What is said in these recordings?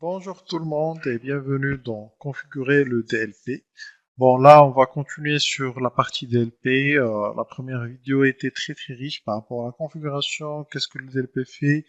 Bonjour tout le monde et bienvenue dans Configurer le DLP. Bon, là, on va continuer sur la partie DLP. La première vidéo était très riche par rapport à la configuration, qu'est-ce que le DLP fait,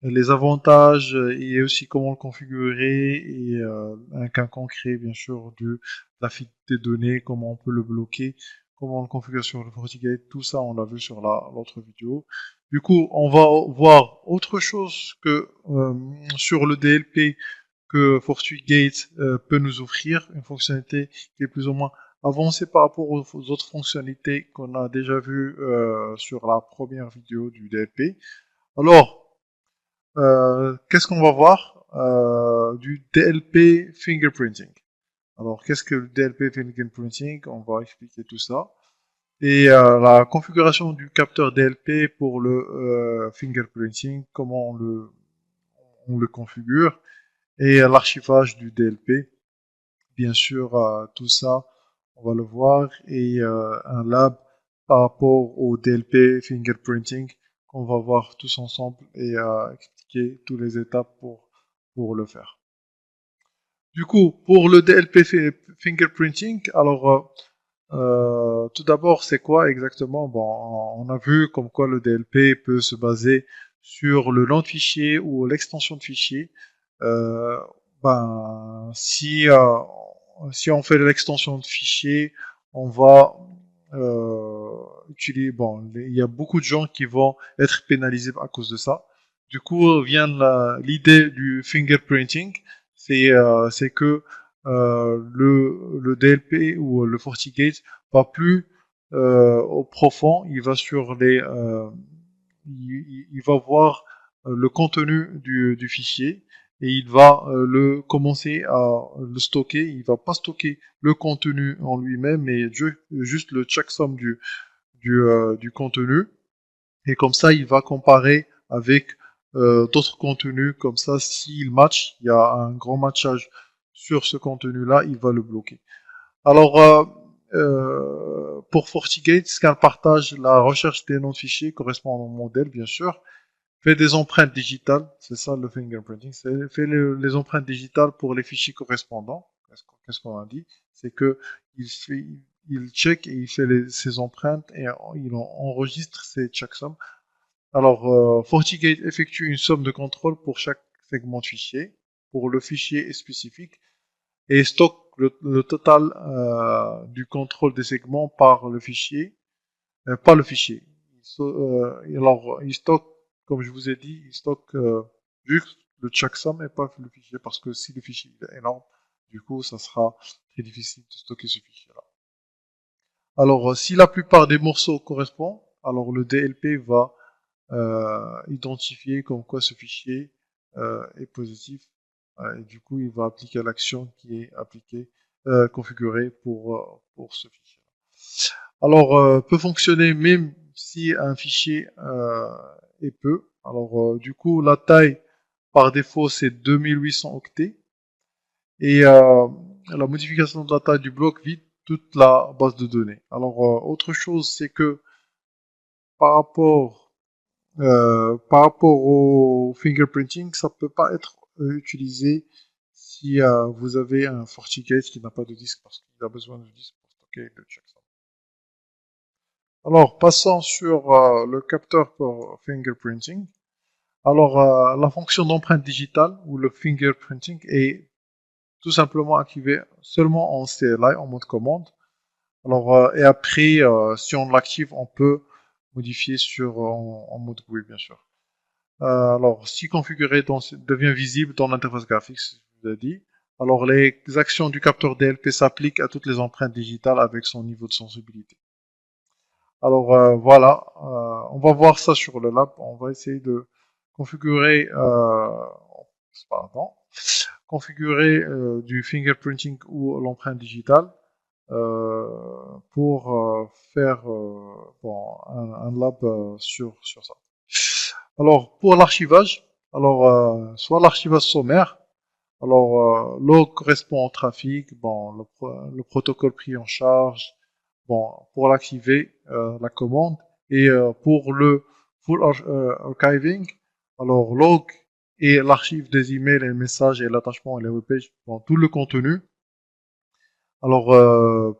les avantages et aussi comment le configurer et un cas concret, bien sûr, de la fuite des données, comment on peut le bloquer, comment le configurer sur le FortiGate, tout ça, on l'a vu sur l'autre vidéo. Du coup, on va voir autre chose que sur le DLP que FortiGate peut nous offrir, une fonctionnalité qui est plus ou moins avancée par rapport aux autres fonctionnalités qu'on a déjà vues sur la première vidéo du DLP. Alors, qu'est-ce qu'on va voir du DLP fingerprinting. Alors, qu'est-ce que le DLP fingerprinting? On va expliquer tout ça. Et la configuration du capteur DLP pour le fingerprinting, comment on le configure, et l'archivage du DLP. Bien sûr, tout ça, on va le voir, et un lab par rapport au DLP fingerprinting qu'on va voir tous ensemble et expliquer toutes les étapes pour le faire. Du coup, pour le DLP fingerprinting, alors tout d'abord, c'est quoi exactement? Bon, on a vu comme quoi le DLP peut se baser sur le nom de fichier ou l'extension de fichier. Euh, ben, si on fait l'extension de fichier, on va utiliser. Bon, il y a beaucoup de gens qui vont être pénalisés à cause de ça. Du coup, vient l'idée du fingerprinting, c'est que le DLP ou le FortiGate va plus au profond, il va sur il va voir le contenu du fichier et il va le commencer à le stocker. Il va pas stocker le contenu en lui-même, mais juste le checksum du contenu. Et comme ça, il va comparer avec d'autres contenus. Comme ça, s'il match, il y a un grand matchage sur ce contenu-là, il va le bloquer. Alors, pour FortiGate, Scan partage la recherche des noms de fichiers correspondant au modèle, bien sûr. Fait des empreintes digitales, c'est ça le fingerprinting, fait les empreintes digitales pour les fichiers correspondants. Qu'est-ce qu'on a dit? C'est que il check et il fait ses empreintes et il enregistre ses checksums. Alors, FortiGate effectue une somme de contrôle pour chaque segment de fichier, pour le fichier spécifique, et stocke le total du contrôle des segments par le fichier, pas le fichier. Alors, il stocke, comme je vous ai dit, il stocke juste le checksum et pas le fichier, parce que si le fichier est énorme, du coup, ça sera très difficile de stocker ce fichier-là. Alors, si la plupart des morceaux correspondent, alors le DLP va identifier comme quoi ce fichier est positif. Et du coup, il va appliquer l'action qui est appliquée, configurée pour ce fichier. Alors, peut fonctionner même si un fichier est peu. Alors, du coup, la taille par défaut, c'est 2800 octets. Et la modification de la taille du bloc vide toute la base de données. Alors, autre chose, c'est que par rapport, par rapport au fingerprinting, ça peut pas être utilisé si vous avez un FortiGate qui n'a pas de disque parce qu'il a besoin de disque pour stocker le checksum. Alors, passons sur le capteur pour fingerprinting. Alors, la fonction d'empreinte digitale ou le fingerprinting est tout simplement activé seulement en CLI, en mode commande. Alors, et après, si on l'active, on peut modifier en mode GUI, bien sûr. Alors, si configuré, devient visible dans l'interface graphique, je vous ai dit. Alors, les actions du capteur DLP s'appliquent à toutes les empreintes digitales avec son niveau de sensibilité. Alors, voilà, on va voir ça sur le lab. On va essayer de configurer, pardon, configurer du fingerprinting ou l'empreinte digitale pour faire bon, un lab sur ça. Alors, pour l'archivage, alors soit l'archivage sommaire, alors log correspond au trafic, bon, le protocole pris en charge, bon, pour l'activer, la commande, et pour le full archiving, alors log et l'archive des emails et les messages et l'attachement et les webpages, bon, tout le contenu, alors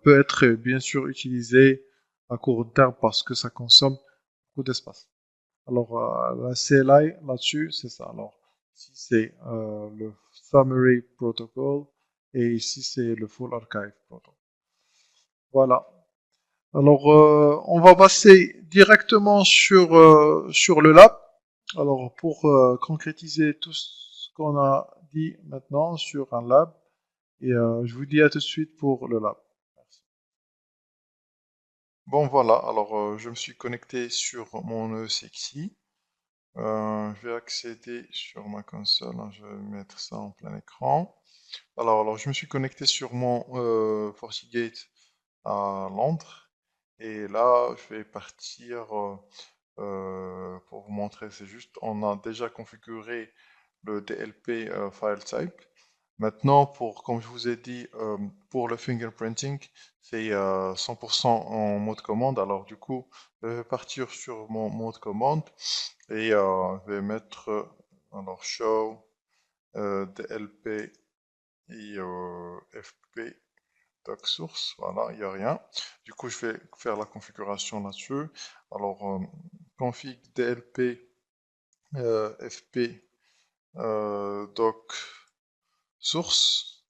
peut être bien sûr utilisé à court terme parce que ça consomme beaucoup d'espace. Alors la CLI là-dessus, c'est ça. Alors ici c'est le Summary Protocol et ici c'est le Full Archive Protocol. Voilà. Alors, on va passer directement sur le lab. Alors, pour concrétiser tout ce qu'on a dit maintenant sur un lab, et je vous dis à tout de suite pour le lab. Merci. Bon, voilà. Alors, je me suis connecté sur mon ESXi. Je vais accéder sur ma console, hein. Je vais mettre ça en plein écran. Alors, je me suis connecté sur mon FortiGate à Londres. Et là, je vais partir pour vous montrer. C'est juste, on a déjà configuré le DLP file type. Maintenant, comme je vous ai dit, pour le fingerprinting, c'est 100% en mode commande. Alors, du coup, je vais partir sur mon mode commande et je vais mettre alors show DLP et FP doc source, voilà, il n'y a rien. Du coup, je vais faire la configuration là-dessus. Alors, config DLP FP doc source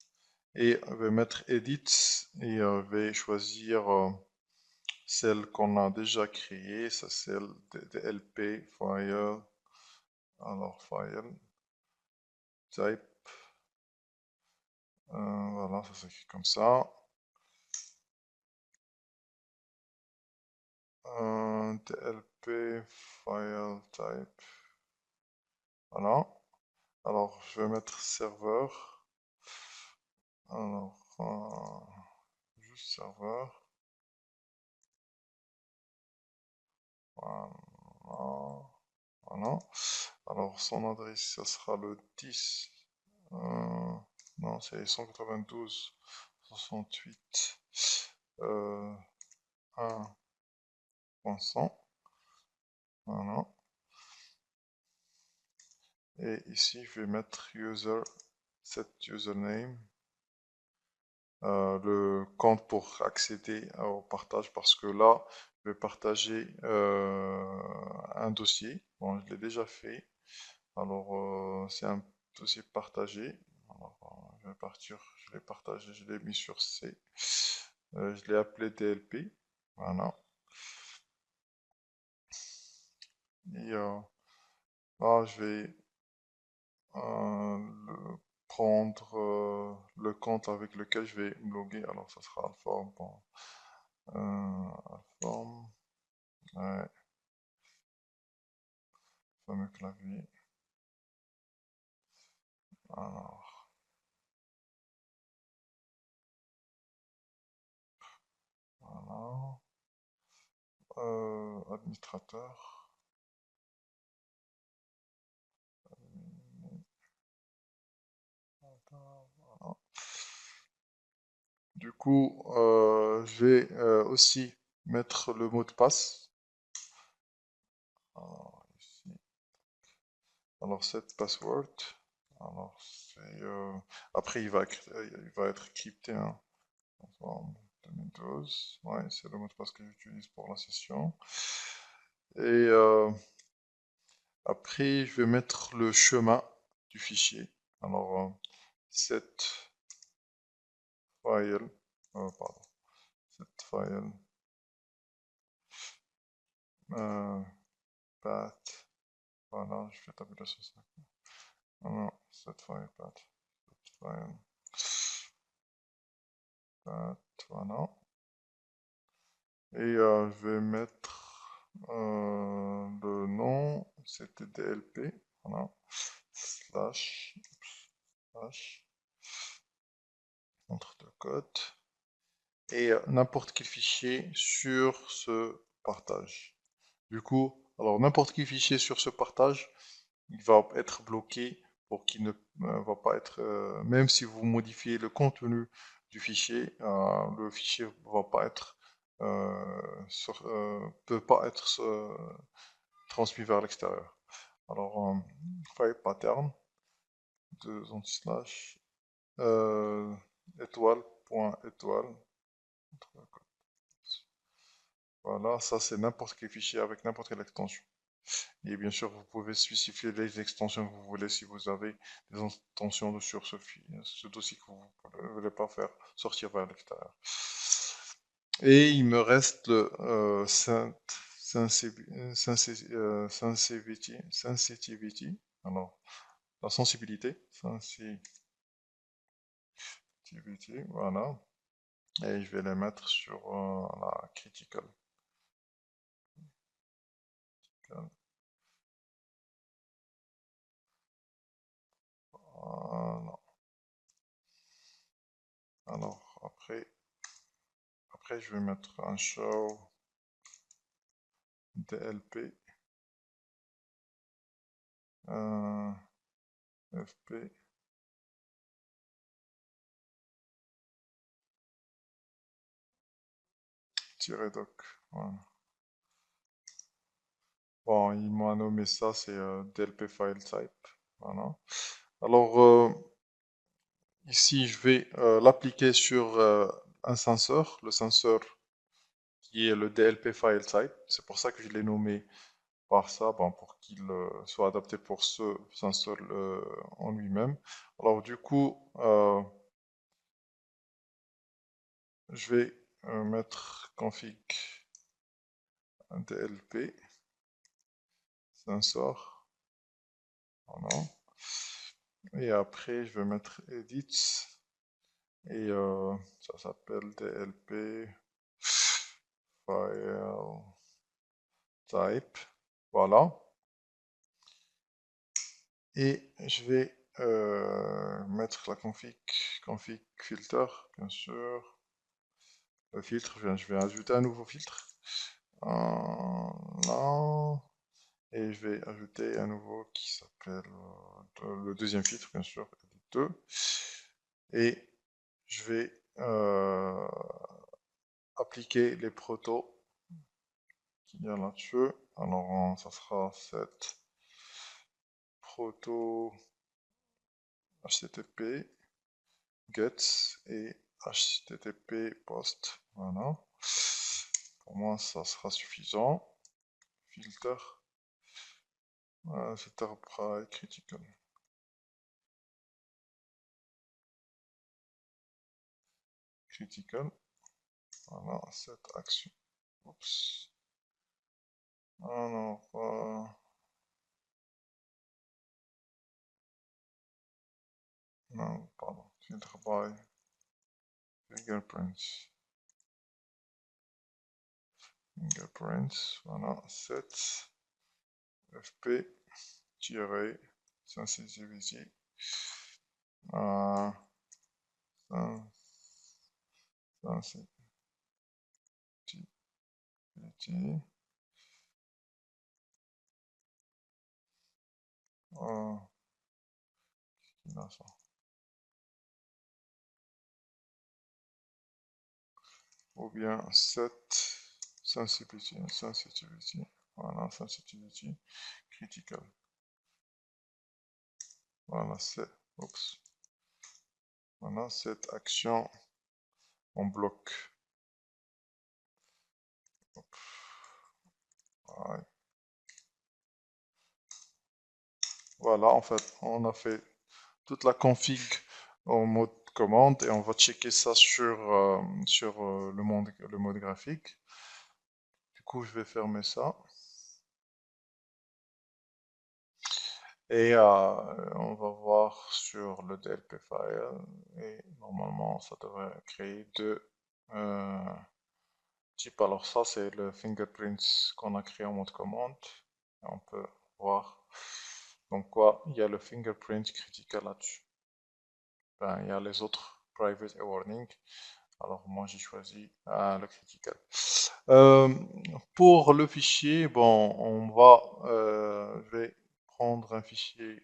et je vais mettre edit et je vais choisir celle qu'on a déjà créée, ça c'est celle de DLP file, alors file type, voilà, ça s'écrit comme ça. DLP file type, voilà. Alors, je vais mettre serveur. Alors, juste serveur. Voilà. Voilà. Alors, son adresse, ça sera le 10. Non, c'est 192, 68, 1.100. Voilà. Et ici, je vais mettre user, set username. Le compte pour accéder au partage parce que là, je vais partager un dossier. Bon, je l'ai déjà fait. Alors, c'est un dossier partagé. Alors, je vais partir, je l'ai partagé, je l'ai mis sur C. Je l'ai appelé DLP. Voilà. Et là, je vais prendre le compte avec lequel je vais me loguer. Alors, ça sera Alform. Bon. Alform. Ouais, fameux clavier. Alors, voilà. Administrateur. Voilà. Du coup, je vais aussi mettre le mot de passe. Alors, ici. Alors, set password. Alors, c'est, après, il va être crypté. Hein. En 2012. Ouais, c'est le mot de passe que j'utilise pour la session. Et après, je vais mettre le chemin du fichier. Alors, set file, pardon, set file, path, voilà, je vais taper sur ça. Non, set file, path, set file, path, voilà. Et je vais mettre le nom, c'était DLP, voilà, slash, entre deux cotes, et n'importe quel fichier sur ce partage. Du coup, alors n'importe quel fichier sur ce partage, il va être bloqué pour qu'il ne va pas être, même si vous modifiez le contenu du fichier, le fichier va pas être, peut pas être transmis vers l'extérieur. Alors, file pattern, deux anti-slash, étoile, point, étoile. Voilà, ça c'est n'importe quel fichier avec n'importe quelle extension. Et bien sûr, vous pouvez spécifier les extensions que vous voulez si vous avez des extensions sur ce dossier que vous ne voulez pas faire sortir vers l'extérieur. Et il me reste le sensitivity. Alors, la sensibilité. Sensitivity, voilà. Et je vais les mettre sur la critical. Voilà. Alors, après, je vais mettre un show DLP FP -doc. Voilà. Bon, il m'a nommé ça, c'est DLP file type. Voilà. Alors, ici, je vais l'appliquer sur un sensor, le sensor qui est le DLP file type. C'est pour ça que je l'ai nommé par ça, bon, pour qu'il soit adapté pour ce sensor en lui-même. Alors, du coup, je vais mettre config DLP sensor. Voilà. Et après, je vais mettre edit. Et ça s'appelle DLP file type. Voilà. Et je vais mettre la config filter, bien sûr. Le filtre, je vais ajouter un nouveau filtre. Là. Et je vais ajouter un nouveau qui s'appelle le deuxième filtre, bien sûr, 2. Et je vais appliquer les protos qu'il y a là-dessus. Alors, ça sera cette proto HTTP get et HTTP post. Voilà. Pour moi, ça sera suffisant. Filter. Filter critical. Critical. Voilà, cette action. Oups. Alors, non, pardon. Filter by fingerprints. Fingerprints. Voilà, set fp-sensitivity. Sensitivity. Là, ça. Ou bien set sensitivity. Voilà, sensitivity critical. Voilà, c'est. Oups. Voilà, cette action en bloc. Ouais. Voilà, en fait, on a fait toute la config en mode commande et on va checker ça sur, le mode graphique. Du coup, je vais fermer ça. Et on va voir sur le DLP file. Et normalement, ça devrait créer deux types. Alors ça, c'est le fingerprints qu'on a créé en mode commande. Et on peut voir. Donc quoi, il y a le fingerprint critical là-dessus. Ben, il y a les autres private et warning. Alors moi j'ai choisi le critical. Pour le fichier, bon, je vais prendre un fichier,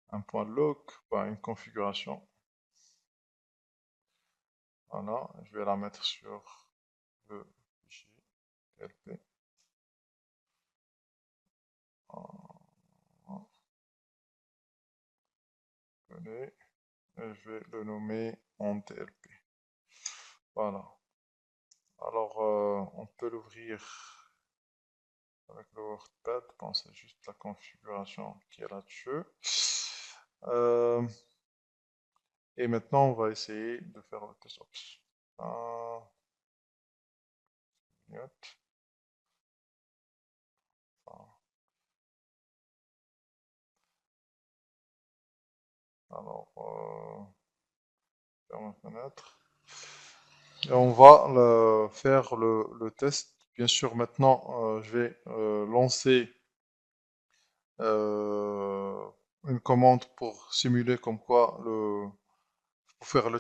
un point log, ben, une configuration. Voilà, je vais la mettre sur le fichier LP. Et je vais le nommer en TLP. Voilà. Alors, on peut l'ouvrir avec le WordPad. Bon, c'est juste la configuration qui est là-dessus. Euh, et maintenant, on va essayer de faire le test. Ops. Note. Alors, ferme la fenêtre. Et on va faire le test. Bien sûr, maintenant, je vais lancer euh, une commande pour simuler comme quoi pour faire de,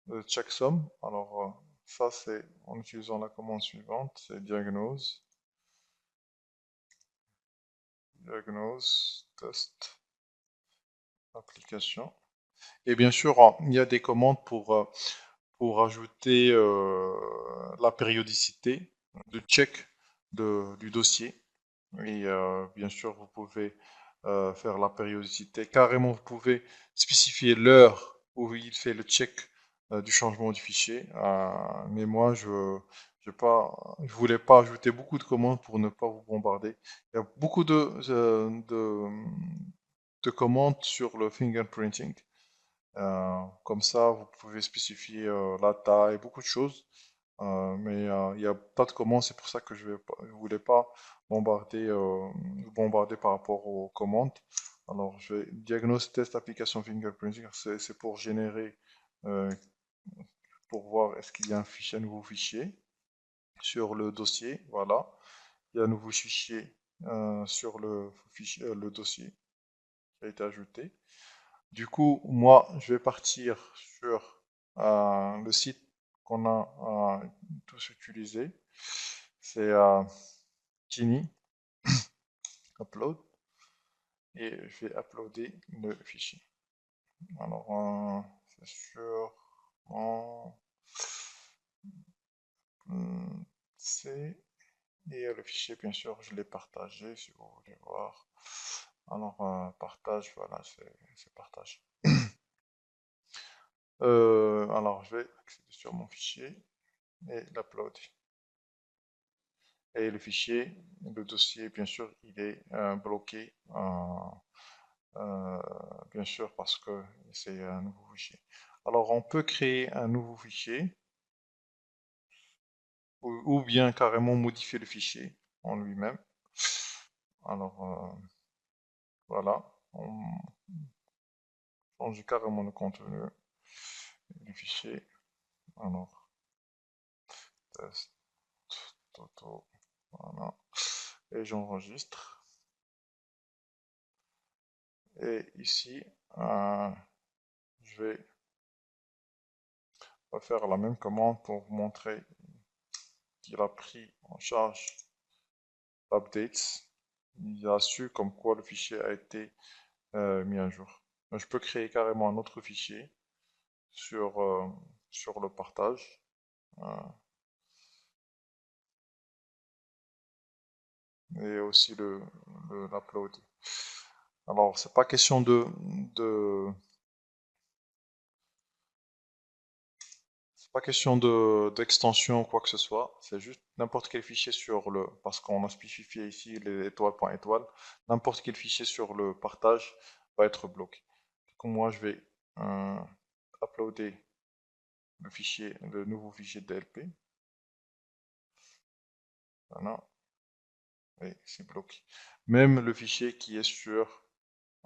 le checksum. Alors, ça, c'est en utilisant la commande suivante, c'est diagnose, test, application. Et bien sûr, il y a des commandes pour ajouter la périodicité de check du dossier. Et bien sûr, vous pouvez faire la périodicité. Carrément, vous pouvez spécifier l'heure où il fait le check du changement du fichier. Mais moi, je voulais pas ajouter beaucoup de commandes pour ne pas vous bombarder. Il y a beaucoup de commandes sur le fingerprinting. Comme ça, vous pouvez spécifier la taille, beaucoup de choses. Mais il y a pas de commandes, c'est pour ça que je voulais pas bombarder, bombarder par rapport aux commandes. Alors, je vais diagnose test application fingerprinting, c'est pour générer, euh, pour voir est-ce qu'il y a un nouveau fichier sur le dossier. Voilà, il y a un nouveau fichier sur le dossier qui a été ajouté. Du coup, moi, je vais partir sur le site qu'on a tous utilisé. C'est Tiny Upload et je vais uploader le fichier. Alors, c'est sur mon C et le fichier, bien sûr, je l'ai partagé si vous voulez voir. Alors, partage, voilà, c'est partage. Alors, je vais accéder sur mon fichier et l'uploader. Et le fichier, le dossier, bien sûr, il est bloqué, bien sûr, parce que c'est un nouveau fichier. Alors, on peut créer un nouveau fichier ou bien carrément modifier le fichier en lui-même. Alors, voilà, on change carrément le contenu du fichier. Alors, test, toto, voilà. Et j'enregistre. Et ici, je vais faire la même commande pour vous montrer qu'il a pris en charge l'updates. Il a su comme quoi le fichier a été mis à jour. Je peux créer carrément un autre fichier sur, sur le partage. euh, et aussi l'upload. Alors, c'est pas question c'est pas question d'extension ou quoi que ce soit. C'est juste n'importe quel fichier parce qu'on a spécifié ici les étoiles point étoile, n'importe quel fichier sur le partage va être bloqué. Du coup, moi, je vais euh, uploader le nouveau fichier DLP. Voilà. Et c'est bloqué. Même le fichier qui est sur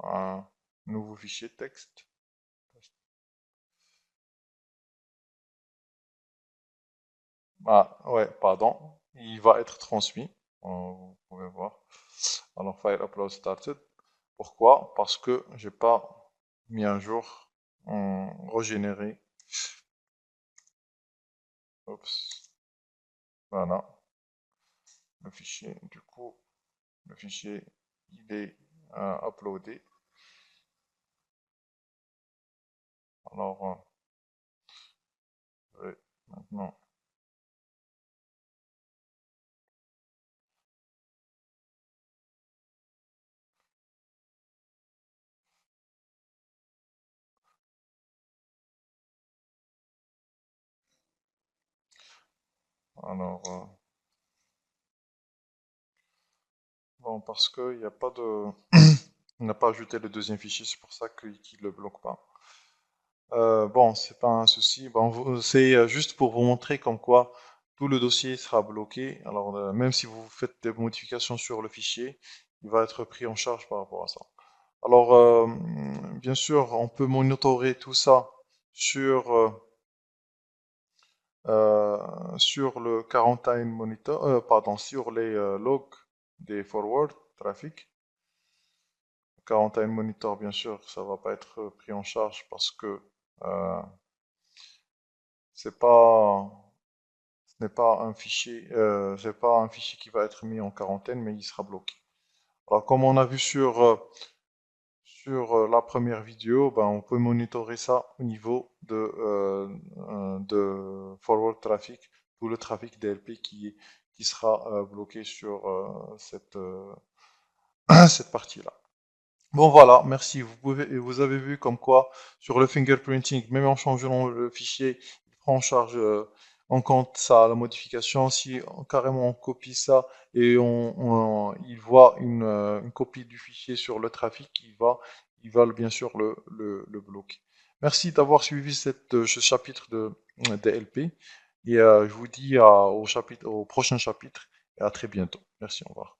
un nouveau fichier texte. Ah, ouais, pardon. Il va être transmis. Vous pouvez voir. Alors, file upload started. Pourquoi? Parce que j'ai pas mis un jour régénéré. Oups. Voilà. Le fichier. Du coup, le fichier, il est uploadé. Alors, je vais maintenant Alors, bon, parce qu'il n'y a pas de... On n'a pas ajouté le deuxième fichier, c'est pour ça qu'il ne le bloque pas. Bon, c'est pas un souci. Bon, c'est juste pour vous montrer comme quoi tout le dossier sera bloqué. Alors, même si vous faites des modifications sur le fichier, il va être pris en charge par rapport à ça. Alors, bien sûr, on peut monitorer tout ça sur, sur le quarantine monitor, pardon, sur les logs des forward traffic. Quarantine monitor, bien sûr, ça va pas être pris en charge parce que euh, c'est pas, ce n'est pas un fichier, c'est pas un fichier qui va être mis en quarantaine, mais il sera bloqué. Alors, comme on a vu sur la première vidéo, ben, on peut monitorer ça au niveau de forward traffic, tout le trafic DLP qui sera bloqué sur cette partie-là. Bon voilà, merci. Vous avez vu comme quoi sur le fingerprinting, même en changeant le fichier, il prend en charge en compte ça, la modification. Si carrément on copie ça et il voit une copie du fichier sur le trafic, bien sûr le bloquer. Merci d'avoir suivi ce chapitre de DLP et je vous dis au prochain chapitre et à très bientôt. Merci, au revoir.